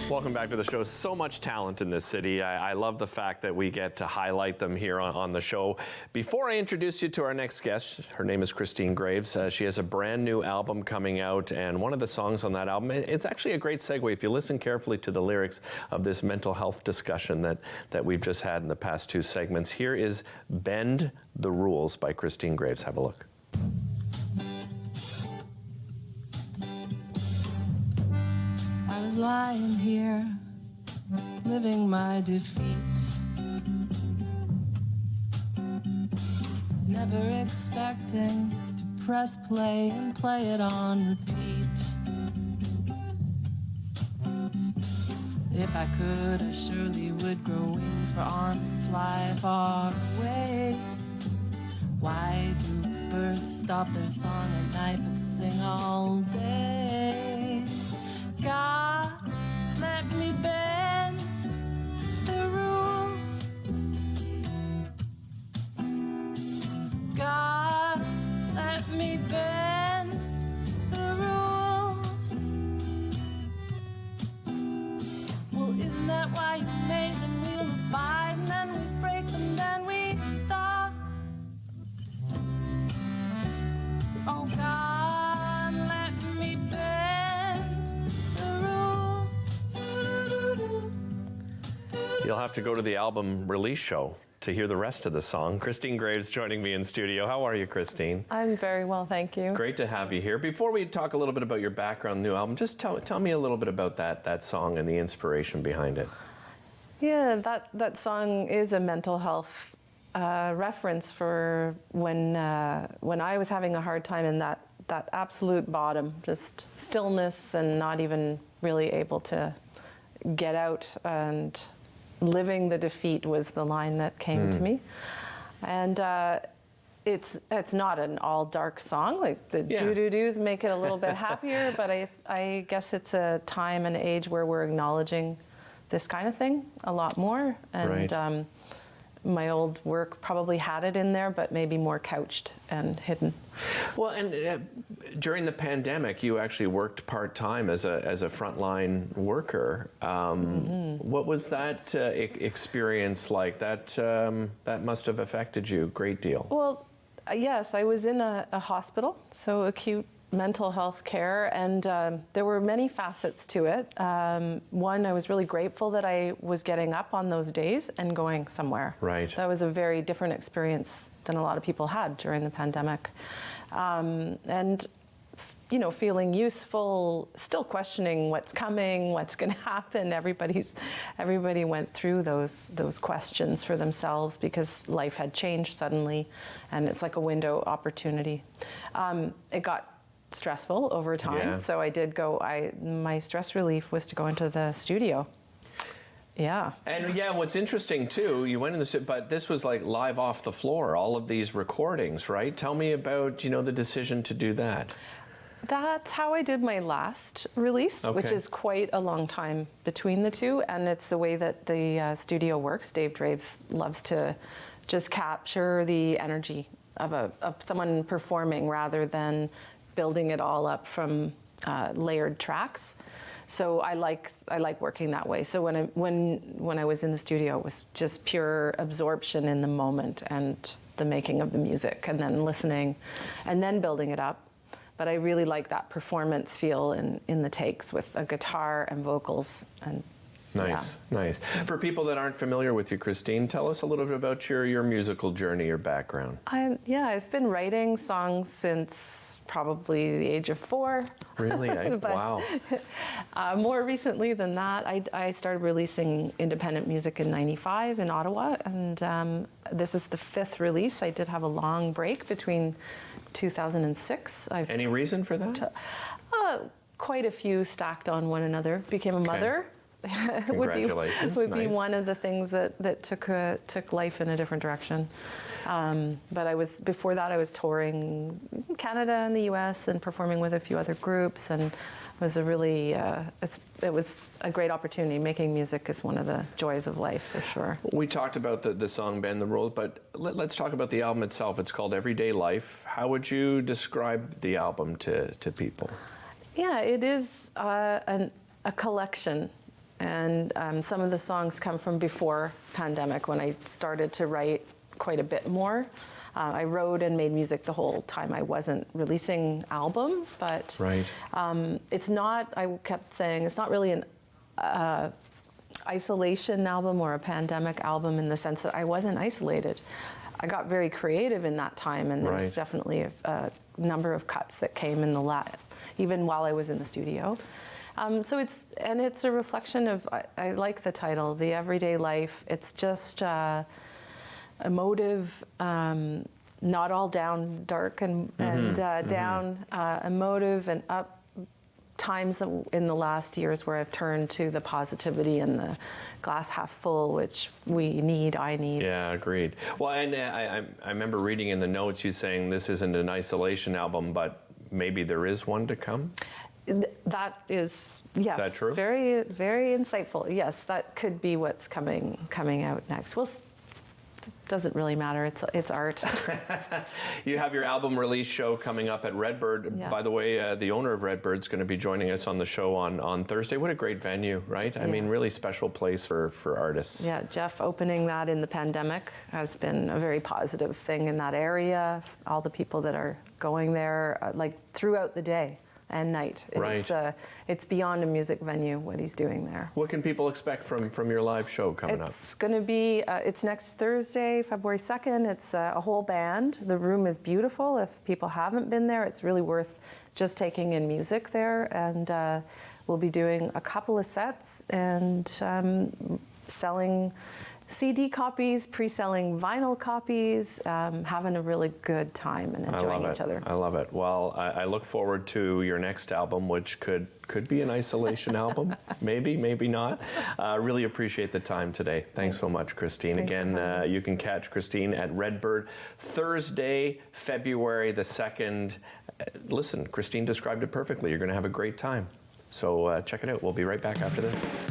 Welcome back to the show. So much talent in this city. I love the fact that we get to highlight them here on the show. Before I introduce you to our next guest, her name is Christine Graves. She has a brand new album coming out, and one of the songs on that album, it's actually a great segue if you listen carefully to the lyrics of this mental health discussion that we've just had in the past two segments. Here is Bend the Rules by Christine Graves. Have a look. I was lying here, living my defeats, never expecting to press play and play it on repeat. If I could, I surely would grow wings for arms and fly far away. Why do birds stop their song at night but sing all day? God, let me bend the rules. God, let me bend the rules. Well, isn't that why you made them? We'll abide and then we break them, then we stop. Oh God, let me bend the rules. You'll have to go to the album release show to hear the rest of the song. Christine Graves joining me in studio. How are you, Christine? I'm very well, thank you. Great to have you here. Before we talk a little bit about your background, new album, just tell me a little bit about that song and the inspiration behind it. Yeah, that song is a mental health reference for when I was having a hard time in that absolute bottom, just stillness and not even really able to get out, and living the defeat was the line that came to me. And it's not an all dark song, like the doo-doo-doos make it a little bit happier, but I guess it's a time and age where we're acknowledging this kind of thing a lot more. And right. My old work probably had it in there, but maybe more couched and hidden. Well, and during the pandemic, you actually worked part-time as a frontline worker. What was that experience like? That must have affected you a great deal. Well, yes, I was in a hospital, so acute mental health care, and there were many facets to it. One, I was really grateful that I was getting up on those days and going somewhere. Right. That was a very different experience than a lot of people had during the pandemic. And you know, feeling useful, still questioning what's coming, what's going to happen. Everybody went through those questions for themselves because life had changed suddenly, and it's like a window opportunity. It got stressful over time, so I did go. My stress relief was to go into the studio. Yeah. And what's interesting too, you went in the, but this was like live off the floor, all of these recordings, right? Tell me about, the decision to do that. That's how I did my last release, which is quite a long time between the two, and it's the way that the studio works. Dave Graves loves to just capture the energy of someone performing rather than building it all up from layered tracks. So I like working that way. So when I was in the studio, it was just pure absorption in the moment and the making of the music, and then listening, and then building it up. But I really like that performance feel in the takes with a guitar and vocals. And Nice. For people that aren't familiar with you, Christine, tell us a little bit about your musical journey, your background. I've been writing songs since probably the age of 4. Really? Wow. More recently than that, I started releasing independent music in ~95 in Ottawa, and this is the 5th release. I did have a long break between 2006. Any reason for that? Quite a few stacked on one another. Became a mother. Congratulations. would be one of the things that took life in a different direction. But before that I was touring Canada and the US and performing with a few other groups, and it was a really it was a great opportunity. Making music is one of the joys of life, for sure. We talked about the song Bend the Rules, but let's talk about the album itself. It's called Everyday Life. How would you describe the album to people? Yeah, it is a collection. And some of the songs come from before pandemic, when I started to write quite a bit more. I wrote and made music the whole time I wasn't releasing albums, but Right. It's not, I kept saying, it's not really an isolation album or a pandemic album, in the sense that I wasn't isolated. I got very creative in that time, and there's Right. definitely a number of cuts that came in even while I was in the studio. So it's a reflection of, I like the title, The Everyday Life. It's just emotive, not all down dark and down, emotive and up times in the last years where I've turned to the positivity and the glass half full, which I need. Yeah, agreed. Well, and I remember reading in the notes you saying this isn't an isolation album, but maybe there is one to come? That is, yes. Is that true? Very, very insightful. Yes, that could be what's coming out next. Well, doesn't really matter. It's art. You have your album release show coming up at Redbird. Yeah. By the way, the owner of Redbird's going to be joining us on the show on Thursday. What a great venue, right? I mean, really special place for artists. Yeah, Jeff opening that in the pandemic has been a very positive thing in that area. All the people that are going there, like throughout the day and night. Right. It's beyond a music venue, what he's doing there. What can people expect from your live show coming up? It's going to be, it's next Thursday, February 2nd. It's a whole band. The room is beautiful. If people haven't been there, it's really worth just taking in music there. And we'll be doing a couple of sets and selling CD copies, pre-selling vinyl copies, having a really good time and enjoying each other. I love it. Well, I look forward to your next album, which could be an isolation album. Maybe not. Really appreciate the time today. Thanks so much, Christine. Thanks Again, you can catch Christine at Redbird Thursday, February the 2nd. Listen, Christine described it perfectly. You're going to have a great time. So check it out. We'll be right back after this.